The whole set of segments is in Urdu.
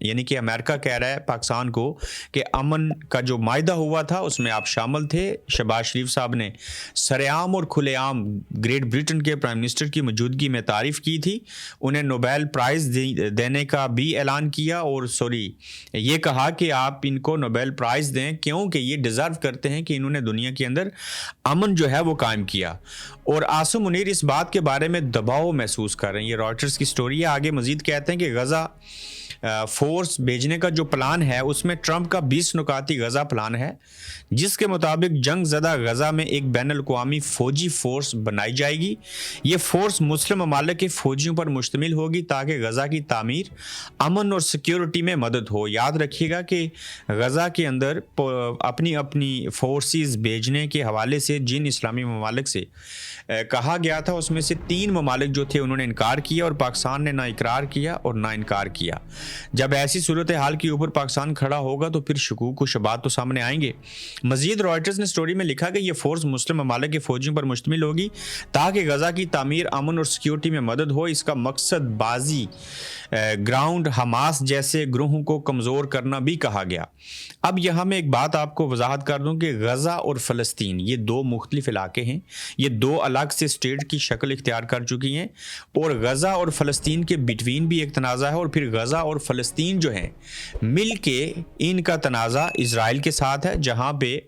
یعنی کہ امریکہ کہہ رہا ہے پاکستان کو کہ امن کا جو معاہدہ ہوا تھا اس میں آپ شامل تھے. شہباز شریف صاحب نے سرعام اور کھلے عام گریٹ برٹن کے پرائم منسٹر کی موجودگی میں تعریف کی تھی. انہیں نوبیل پرائز دینے کا بھی اعلان کیا اور یہ کہا کہ آپ ان کو نوبیل پرائز دیں کیونکہ یہ ڈیزرو کرتے ہیں کہ انہوں نے دنیا کے اندر امن جو ہے وہ قائم کیا. اور عاصم منیر اس بات کے بارے میں دباؤ محسوس کر رہے ہیں. یہ رائٹرز کی سٹوری ہے. آگے مزید کہتے ہیں کہ غزہ فورس بھیجنے کا جو پلان ہے اس میں ٹرمپ کا 20 نکاتی غزہ پلان ہے جس کے مطابق جنگ زدہ غزہ میں ایک بین الاقوامی فوجی فورس بنائی جائے گی. یہ فورس مسلم ممالک کے فوجیوں پر مشتمل ہوگی تاکہ غزہ کی تعمیر، امن اور سیکیورٹی میں مدد ہو. یاد رکھیے گا کہ غزہ کے اندر اپنی فورسز بھیجنے کے حوالے سے جن اسلامی ممالک سے کہا گیا تھا اس میں سے 3 ممالک جو تھے انہوں نے انکار کیا اور پاکستان نے نہ اقرار کیا اور نہ انکار کیا. جب ایسی صورتحال کے اوپر پاکستان کھڑا ہوگا تو پھر شکوک و شبہات تو سامنے آئیں گے. مزید رائٹرز نے سٹوری میں لکھا کہ یہ فورس مسلم ممالک کے فوجیوں پر مشتمل ہوگی تاکہ غزہ کی تعمیر، امن اور سیکیورٹی میں مدد ہو. اس کا مقصد بازی گراؤنڈ حماس جیسے گروہوں کو کمزور کرنا بھی کہا گیا. اب یہاں میں ایک بات آپ کو وضاحت کر دوں کہ غزہ اور فلسطین یہ 2 مختلف علاقے ہیں. یہ 2 الگ سے اسٹیٹ کی شکل اختیار کر چکی ہیں اور غزہ اور فلسطین کے بٹوین بھی ایک تنازع ہے اور پھر غزہ اور فلسطین جو ہیں مل کے ان کا تنازع اسرائیل کے ساتھ ہے جہاں پہ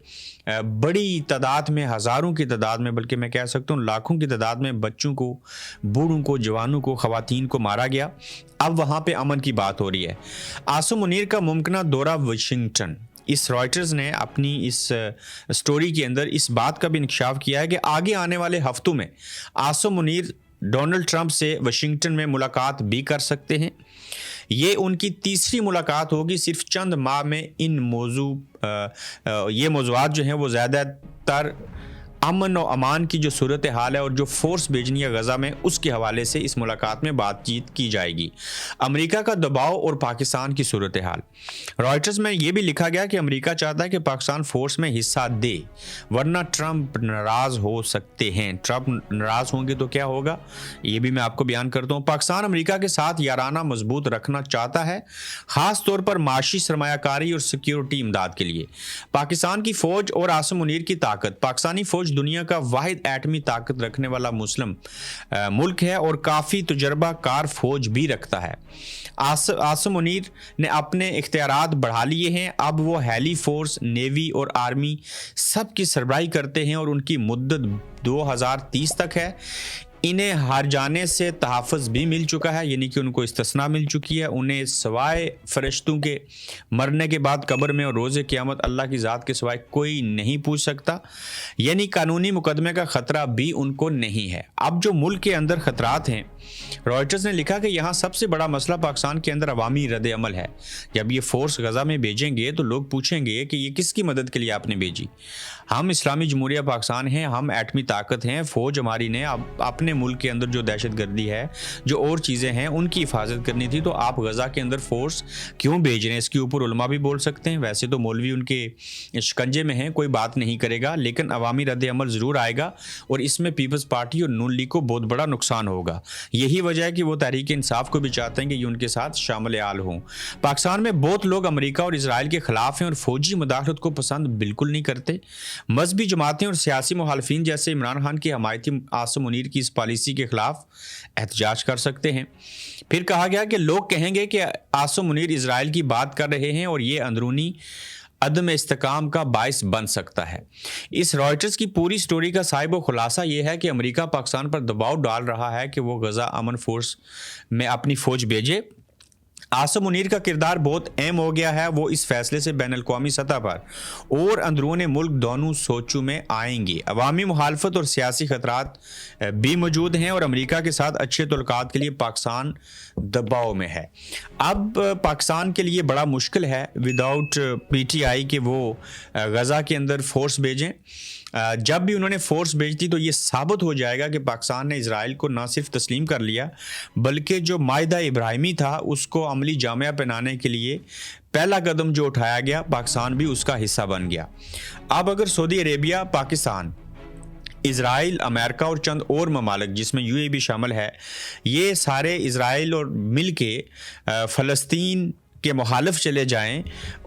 بڑی تعداد میں، ہزاروں کی تعداد میں، بلکہ میں کہہ سکتا ہوں لاکھوں کی تعداد میں بچوں کو، بوڑھوں کو، جوانوں کو، خواتین کو مارا گیا. اب وہاں پہ امن کی بات ہو رہی ہے. عاصم منیر کا ممکنہ دورہ واشنگٹن. اس رائٹرز نے اپنی اس سٹوری کے اندر اس بات کا بھی انکشاف کیا ہے کہ آگے آنے والے ہفتوں میں عاصم منیر ڈونلڈ ٹرمپ سے واشنگٹن میں ملاقات بھی کر سکتے ہیں. یہ ان کی تیسری ملاقات ہوگی صرف چند ماہ میں. یہ موضوعات جو ہیں وہ زیادہ تر امن و امان کی جو صورتحال ہے اور جو فورس بھیجنی ہے غزہ میں اس کے حوالے سے اس ملاقات میں بات چیت کی جائے گی. امریکہ کا دباؤ اور پاکستان کی صورتحال. رائٹرز میں یہ بھی لکھا گیا کہ امریکہ چاہتا ہے کہ پاکستان فورس میں حصہ دے ورنہ ٹرمپ ناراض ہو سکتے ہیں. ٹرمپ ناراض ہوں گے تو کیا ہوگا یہ بھی میں آپ کو بیان کرتا ہوں. پاکستان امریکہ کے ساتھ یارانہ مضبوط رکھنا چاہتا ہے خاص طور پر معاشی سرمایہ کاری اور سیکیورٹی امداد کے لیے. پاکستان کی فوج اور عاصم منیر کی طاقت. پاکستانی فوج دنیا کا واحد ایٹمی طاقت رکھنے والا مسلم ملک ہے اور کافی تجربہ کار فوج بھی رکھتا ہے. عاصم منیر نے اپنے اختیارات بڑھا لیے ہیں. اب وہ ہیلی فورس، نیوی اور آرمی سب کی سربراہی کرتے ہیں اور ان کی مدت 2030 تک ہے. انہیں ہار جانے سے تحفظ بھی مل چکا ہے، یعنی کہ ان کو استثناء مل چکی ہے. انہیں سوائے فرشتوں کے مرنے کے بعد قبر میں اور روز قیامت اللہ کی ذات کے سوائے کوئی نہیں پوچھ سکتا، یعنی قانونی مقدمے کا خطرہ بھی ان کو نہیں ہے. اب جو ملک کے اندر خطرات ہیں، رائٹرز نے لکھا کہ یہاں سب سے بڑا مسئلہ پاکستان کے اندر عوامی رد عمل ہے. جب یہ فورس غزہ میں بھیجیں گے تو لوگ پوچھیں گے کہ یہ کس کی مدد کے لیے آپ نے بھیجی. ہم اسلامی جمہوریہ پاکستان ہیں، ہم ایٹمی طاقت ہیں، فوج ہماری نے اپنے ملک کے اندر جو دہشت گردی ہے، جو اور چیزیں ہیں ان کی حفاظت کرنی تھی. تو آپ غزہ کے اندر فورس کیوں بھیج رہے ہیں؟ اس کے اوپر علماء بھی بول سکتے ہیں. ویسے تو مولوی ان کے شکنجے میں ہیں، کوئی بات نہیں کرے گا، لیکن عوامی رد عمل ضرور آئے گا اور اس میں پیپلز پارٹی اور نون لیگ کو بہت بڑا نقصان ہوگا. یہی وجہ ہے کہ وہ تحریک انصاف کو بھی چاہتے ہیں کہ یہ ان کے ساتھ شامل حال ہوں. پاکستان میں بہت لوگ امریکہ اور اسرائیل کے خلاف ہیں اور فوجی مداخلت کو پسند بالکل نہیں کرتے. مذہبی جماعتیں اور سیاسی مخالفین جیسے عمران خان کی حمایتی عاصم منیر کی اس پالیسی کے خلاف احتجاج کر سکتے ہیں. پھر کہا گیا کہ لوگ کہیں گے کہ عاصم منیر اسرائیل کی بات کر رہے ہیں اور یہ اندرونی عدم استحکام کا باعث بن سکتا ہے. اس رائٹرز کی پوری سٹوری کا صاحب و خلاصہ یہ ہے کہ امریکہ پاکستان پر دباؤ ڈال رہا ہے کہ وہ غزہ امن فورس میں اپنی فوج بھیجے. عاصم منیر کا کردار بہت اہم ہو گیا ہے. وہ اس فیصلے سے بین الاقوامی سطح پر اور اندرون ملک دونوں سوچوں میں آئیں گے. عوامی مخالفت اور سیاسی خطرات بھی موجود ہیں اور امریکہ کے ساتھ اچھے تعلقات کے لیے پاکستان دباؤ میں ہے. اب پاکستان کے لیے بڑا مشکل ہے وداؤٹ پی ٹی آئی کہ وہ غزہ کے اندر فورس بھیجیں. جب بھی انہوں نے فورس بھیج دی تو یہ ثابت ہو جائے گا کہ پاکستان نے اسرائیل کو نہ صرف تسلیم کر لیا بلکہ جو معاہدہ ابراہیمی تھا اس کو عملی جامعہ پہنانے کے لیے پہلا قدم جو اٹھایا گیا پاکستان بھی اس کا حصہ بن گیا. اب اگر سعودی عربیہ، پاکستان، اسرائیل، امریکہ اور چند اور ممالک جس میں یو اے بھی شامل ہے، یہ سارے اسرائیل اور مل کے فلسطین کے مخالف چلے جائیں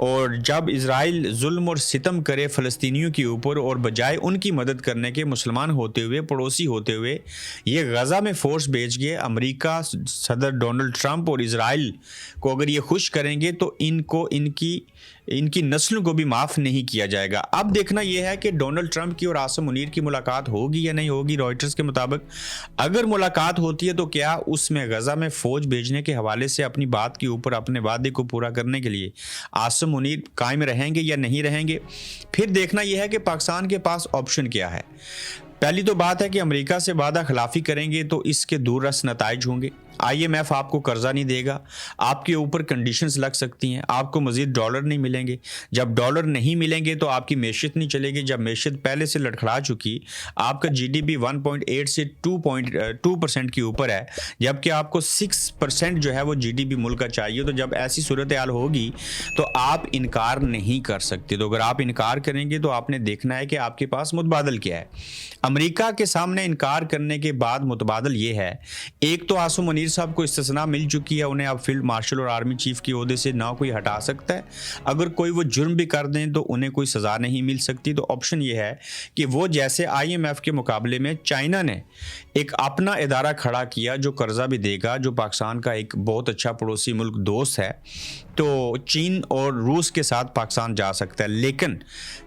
اور جب اسرائیل ظلم اور ستم کرے فلسطینیوں کے اوپر اور بجائے ان کی مدد کرنے کے مسلمان ہوتے ہوئے پڑوسی ہوتے ہوئے یہ غزہ میں فورس بھیج گئے، امریکہ صدر ڈونلڈ ٹرمپ اور اسرائیل کو اگر یہ خوش کریں گے تو ان کی نسلوں کو بھی معاف نہیں کیا جائے گا۔ اب دیکھنا یہ ہے کہ ڈونلڈ ٹرمپ کی اور عاصم منیر کی ملاقات ہوگی یا نہیں ہوگی۔ رائٹرز کے مطابق اگر ملاقات ہوتی ہے تو کیا اس میں غزہ میں فوج بھیجنے کے حوالے سے اپنی بات کے اوپر اپنے وعدے کو پورا کرنے کے لیے عاصم منیر قائم رہیں گے یا نہیں رہیں گے؟ پھر دیکھنا یہ ہے کہ پاکستان کے پاس آپشن کیا ہے۔ پہلی تو بات ہے کہ امریکہ سے وعدہ خلافی کریں گے تو اس کے دور رس نتائج ہوں گے۔ آئی ایم ایف آپ کو قرضہ نہیں دے گا، آپ کے اوپر کنڈیشنز لگ سکتی ہیں، آپ کو مزید ڈالر نہیں ملیں گے۔ جب ڈالر نہیں ملیں گے تو آپ کی معیشت نہیں چلے گی۔ جب معیشت پہلے سے لڑکھڑا چکی، آپ کا جی ڈی پی 1.8 سے 2% کے اوپر ہے، جبکہ آپ کو 6% جو ہے وہ جی ڈی پی ملک کا چاہیے، تو جب ایسی صورتحال ہوگی تو آپ انکار نہیں کر سکتے۔ تو اگر آپ انکار کریں گے تو آپ نے دیکھنا ہے کہ آپ کے پاس متبادل کیا ہے۔ امریکہ کے سامنے انکار کرنے کے بعد متبادل یہ ہے، ایک تو عاصم منیر صاحب کو استثناء مل چکی ہے، انہیں اب فیلڈ مارشل اور آرمی چیف کے عہدے سے نہ کوئی ہٹا سکتا ہے۔ اگر کوئی وہ جرم بھی کر دیں تو انہیں کوئی سزا نہیں مل سکتی۔ تو آپشن یہ ہے کہ وہ جیسے آئی ایم ایف کے مقابلے میں چائنا نے ایک اپنا ادارہ کھڑا کیا جو قرضہ بھی دے گا، جو پاکستان کا ایک بہت اچھا پڑوسی ملک دوست ہے، تو چین اور روس کے ساتھ پاکستان جا سکتا ہے۔ لیکن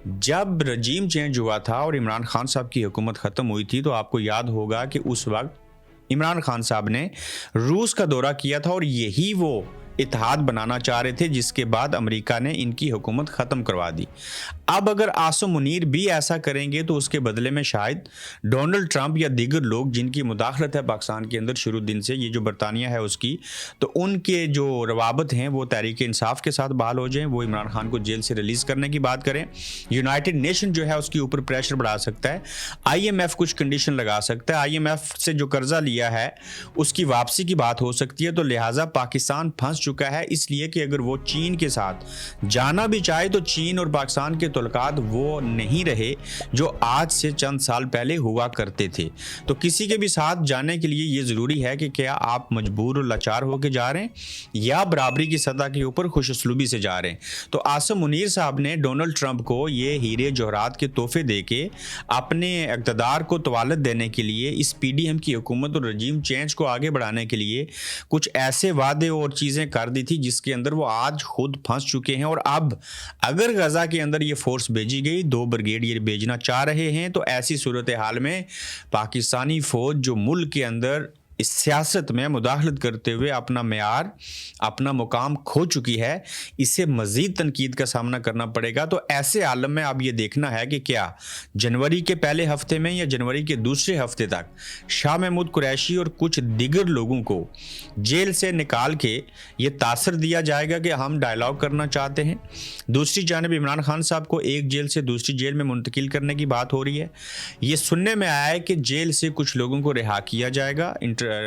جب رجیم چینج ہوا تھا اور عمران خان صاحب کی حکومت ختم ہوئی تھی تو آپ کو یاد ہوگا کہ اس وقت عمران خان صاحب نے روس کا دورہ کیا تھا اور یہی وہ اتحاد بنانا چاہ رہے تھے جس کے بعد امریکہ نے ان کی حکومت ختم کروا دی۔ اب اگر عاصم منیر بھی ایسا کریں گے تو اس کے بدلے میں شاید ڈونلڈ ٹرمپ یا دیگر لوگ جن کی مداخلت ہے پاکستان کے اندر شروع دن سے، یہ جو برطانیہ ہے اس کی، تو ان کے جو روابط ہیں وہ تحریک انصاف کے ساتھ بحال ہو جائیں، وہ عمران خان کو جیل سے ریلیز کرنے کی بات کریں۔ یونائٹڈ نیشن جو ہے اس کے اوپر پریشر بڑھا سکتا ہے، آئی ایم ایف کچھ کنڈیشن لگا سکتا ہے، آئی ایم ایف سے جو قرضہ لیا ہے اس کی واپسی کی بات ہو سکتی ہے۔ تو لہٰذا پاکستان پھنس چکا ہے، اس لیے کہ اگر وہ چین کے ساتھ جانا بھی چاہے تو چین اور پاکستان کے تعلقات وہ نہیں رہے جو آج سے چند سال پہلے ہوا کرتے تھے۔ تو کسی کے بھی ساتھ جانے کے لیے یہ ضروری ہے کہ کیا آپ مجبور اور لاچار ہو کے جا رہے ہیں یا برابری کی سطح کے اوپر خوش اسلوبی سے جا رہے ہیں۔ تو عاصم منیر صاحب نے ڈونلڈ ٹرمپ کو یہ ہیرے جوہرات کے تحفے دے کے اپنے اقتدار کو طوالت دینے کے لیے، اس پی ڈی ایم کی حکومت اور رجیم چینج کو آگے بڑھانے کے لیے کچھ ایسے وعدے اور چیزیں کر دی تھی جس کے اندر وہ آج خود پھنس چکے ہیں۔ اور اب اگر غزہ کے اندر یہ فورس بھیجی گئی، 2 بریگیڈ یہ بھیجنا چاہ رہے ہیں، تو ایسی صورتحال میں پاکستانی فوج جو ملک کے اندر اس سیاست میں مداخلت کرتے ہوئے اپنا معیار، اپنا مقام کھو چکی ہے، اسے مزید تنقید کا سامنا کرنا پڑے گا۔ تو ایسے عالم میں اب یہ دیکھنا ہے کہ کیا جنوری کے پہلے ہفتے میں یا جنوری کے دوسرے ہفتے تک شاہ محمود قریشی اور کچھ دیگر لوگوں کو جیل سے نکال کے یہ تاثر دیا جائے گا کہ ہم ڈائیلاگ کرنا چاہتے ہیں۔ دوسری جانب عمران خان صاحب کو ایک جیل سے دوسری جیل میں منتقل کرنے کی بات ہو رہی ہے۔ یہ سننے میں آیا ہے کہ جیل سے کچھ لوگوں کو رہا کیا جائے گا،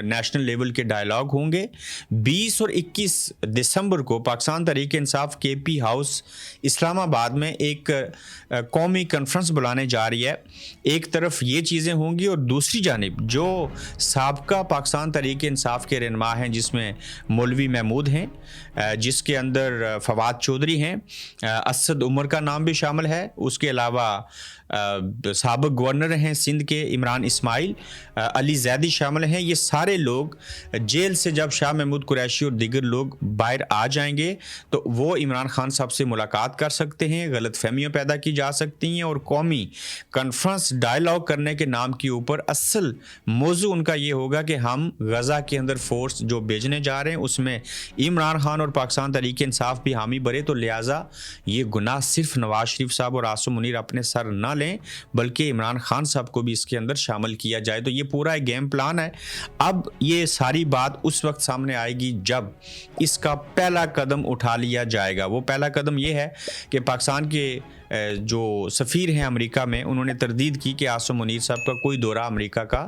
نیشنل لیول کے ڈائیلاگ ہوں گے۔ 20 اور 21 دسمبر کو پاکستان تحریک انصاف کے پی ہاؤس اسلام آباد میں ایک قومی کانفرنس بلانے جا رہی ہے۔ ایک طرف یہ چیزیں ہوں گی اور دوسری جانب جو سابقہ پاکستان تحریک انصاف کے رہنما ہیں جس میں مولوی محمود ہیں، جس کے اندر فواد چودھری ہیں، اسد عمر کا نام بھی شامل ہے، اس کے علاوہ سابق گورنر ہیں سندھ کے عمران اسماعیل، علی زیدی شامل ہیں۔ یہ سارے لوگ جیل سے جب شاہ محمود قریشی اور دیگر لوگ باہر آ جائیں گے تو وہ عمران خان صاحب سے ملاقات کر سکتے ہیں، غلط فہمیاں پیدا کی جا سکتی ہیں، اور قومی کانفرنس ڈائیلاگ کرنے کے نام کے اوپر اصل موضوع ان کا یہ ہوگا کہ ہم غزہ کے اندر فورس جو بھیجنے جا رہے ہیں اس میں عمران خان اور پاکستان تحریک انصاف بھی حامی بھرے، تو لہٰذا یہ گناہ صرف نواز شریف صاحب اور عاصم منیر اپنے سر نہ لیں بلکہ عمران خان صاحب کو بھی اس کے اندر شامل کیا جائے۔ تو یہ پورا ایک گیم پلان ہے۔ اب یہ ساری بات اس وقت سامنے آئے گی جب اس کا پہلا قدم اٹھا لیا جائے گا۔ وہ پہلا قدم یہ ہے کہ پاکستان کے جو سفیر ہیں امریکہ میں انہوں نے تردید کی کہ عاصم منیر صاحب کا کوئی دورہ امریکہ کا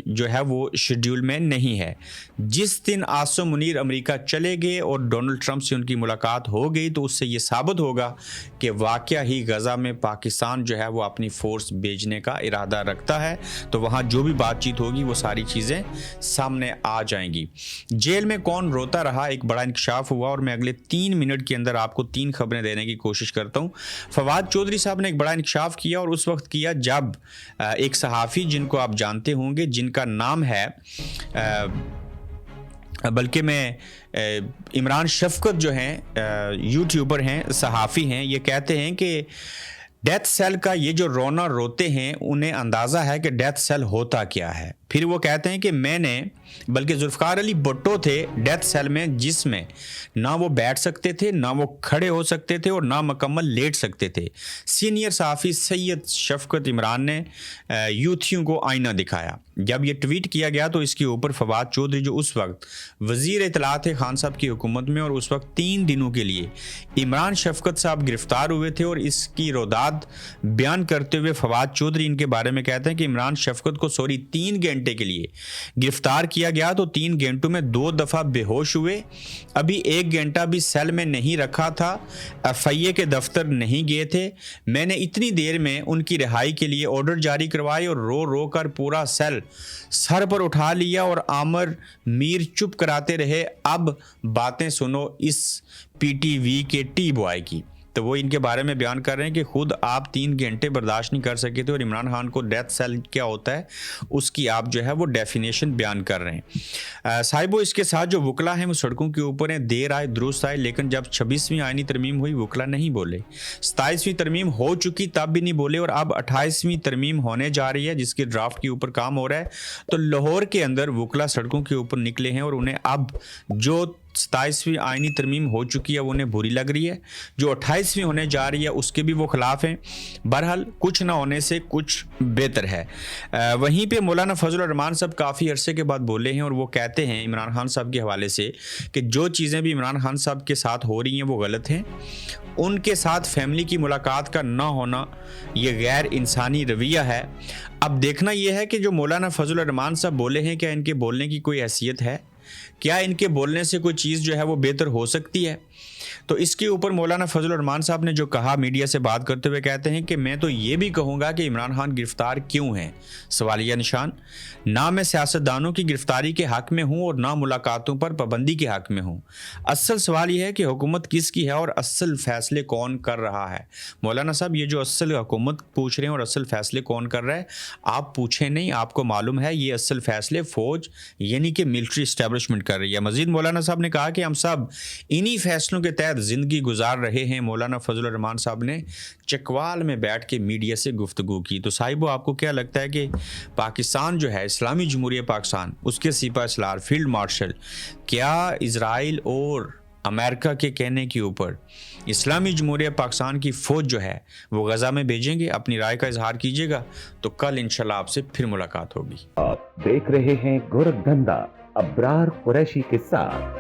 جو ہے وہ شیڈیول میں نہیں ہے۔ جس دن عاصم منیر امریکہ چلے گئے اور ڈونلڈ ٹرمپ سے ان کی ملاقات ہو گئی تو اس سے یہ ثابت ہوگا کہ واقعہ ہی غزہ میں پاکستان جو ہے وہ اپنی فورس بھیجنے کا ارادہ رکھتا ہے، تو وہاں جو بھی بات چیت ہوگی وہ ساری چیزیں سامنے آ جائیں گی۔ جیل میں کون روتا رہا، ایک بڑا انکشاف ہوا، اور میں اگلے 3 منٹ کے اندر آپ کو 3 خبریں دینے کی کوشش کرتا ہوں۔ فواد چودھری صاحب نے ایک بڑا انکشاف کیا، اور اس وقت کیا جب ایک صحافی جن کو آپ جانتے ہوں گے، جن کا نام ہے بلکہ میں عمران شفقت جو ہیں یوٹیوبر ہیں، صحافی ہیں، یہ کہتے ہیں کہ ڈیتھ سیل کا یہ جو رونا روتے ہیں انہیں اندازہ ہے کہ ڈیتھ سیل ہوتا کیا ہے۔ پھر وہ کہتے ہیں کہ میں نے بلکہ ذوالفقار علی بھٹو تھے ڈیتھ سیل میں، جس میں نہ وہ بیٹھ سکتے تھے، نہ وہ کھڑے ہو سکتے تھے، اور نہ مکمل لیٹ سکتے تھے۔ سینئر صحافی سید شفقت عمران نے یوتھیوں کو آئینہ دکھایا۔ جب یہ ٹویٹ کیا گیا تو اس کے اوپر فواد چودھری جو اس وقت وزیر اطلاعات تھے خان صاحب کی حکومت میں، اور اس وقت 3 دنوں کے لیے عمران شفقت صاحب گرفتار ہوئے تھے، اور اس کی روداد بیان کرتے ہوئے فواد چودھری ان کے بارے میں کہتے ہیں کہ عمران شفقت کو 3 گھنٹے کے لیے گرفتار کیا گیا تو 3 گھنٹوں میں 2 دفعہ بے ہوش ہوئے، ابھی 1 گھنٹہ بھی سیل میں نہیں رکھا تھا، FIA کے دفتر نہیں گئے تھے، میں نے اتنی دیر میں ان کی رہائی کے لیے آرڈر جاری کروائے اور رو رو کر پورا سیل سر پر اٹھا لیا، اور عامر میر چپ کراتے رہے، اب باتیں سنو اس PTV کے ٹی بوائے کی۔ تو وہ ان کے بارے میں بیان کر رہے ہیں کہ خود آپ 3 گھنٹے برداشت نہیں کر سکے تھے، اور عمران خان کو ڈیتھ سیل کیا ہوتا ہے اس کی آپ جو ہے وہ ڈیفینیشن بیان کر رہے ہیں۔ صاحبو اس کے ساتھ جو وکلا ہیں وہ سڑکوں کے اوپر ہیں، دیر آئے درست آئے، لیکن جب 26ویں آئینی ترمیم ہوئی وکلا نہیں بولے، 27ویں ترمیم ہو چکی تب بھی نہیں بولے، اور اب 28ویں ترمیم ہونے جا رہی ہے جس کے ڈرافٹ کے اوپر کام ہو رہا ہے، تو لاہور کے اندر وکلا سڑکوں کے اوپر نکلے ہیں، اور انہیں اب جو 27ویں آئینی ترمیم ہو چکی ہے وہ انہیں بری لگ رہی ہے، جو 28ویں ہونے جا رہی ہے اس کے بھی وہ خلاف ہیں۔ بہرحال کچھ نہ ہونے سے کچھ بہتر ہے۔ وہیں پہ مولانا فضل الرحمان صاحب کافی عرصے کے بعد بولے ہیں، اور وہ کہتے ہیں عمران خان صاحب کے حوالے سے کہ جو چیزیں بھی عمران خان صاحب کے ساتھ ہو رہی ہیں وہ غلط ہیں، ان کے ساتھ فیملی کی ملاقات کا نہ ہونا یہ غیر انسانی رویہ ہے۔ اب دیکھنا یہ ہے کہ جو مولانا فضل الرحمان صاحب بولے ہیں کیا ان کے بولنے کی کوئی حیثیت ہے، کیا ان کے بولنے سے کوئی چیز جو ہے وہ بہتر ہو سکتی ہے؟ تو اس کے اوپر مولانا فضل الرحمان صاحب نے جو کہا میڈیا سے بات کرتے ہوئے کہتے ہیں کہ میں تو یہ بھی کہوں گا کہ عمران خان گرفتار کیوں ہیں، سوالیہ نشان۔ نہ میں سیاستدانوں کی گرفتاری کے حق میں ہوں اور نہ ملاقاتوں پر پابندی کے حق میں ہوں، اصل سوال یہ ہے کہ حکومت کس کی ہے اور اصل فیصلے کون کر رہا ہے۔ مولانا صاحب یہ جو اصل حکومت پوچھ رہے ہیں اور اصل فیصلے کون کر رہا ہے، آپ پوچھیں نہیں، آپ کو معلوم ہے یہ اصل فیصلے فوج یعنی کہ ملٹری اسٹیبلشمنٹ کر رہی ہے۔ مزید مولانا صاحب نے کہا کہ ہم سب انہی فیصلوں کے تحت زندگی گزار رہے ہیں۔ مولانا فضل الرحمان صاحب نے چکوال میں بیٹھ کے میڈیا سے گفتگو کی۔ تو صاحبو آپ کو کیا لگتا ہے کہ پاکستان جو ہے اسلامی جمہوریہ پاکستان، اس کے سپاہ سالار فیلڈ مارشل کیا اسرائیل اور امریکہ کے کہنے کے اوپر اسلامی جمہوریہ پاکستان کی فوج جو ہے وہ غزہ میں بھیجیں گے؟ اپنی رائے کا اظہار کیجیے گا، تو کل انشاءاللہ آپ سے پھر ملاقات ہوگی۔ آپ دیکھ رہے ہیں گورکھ دھندا ابرار قریشی کے ساتھ۔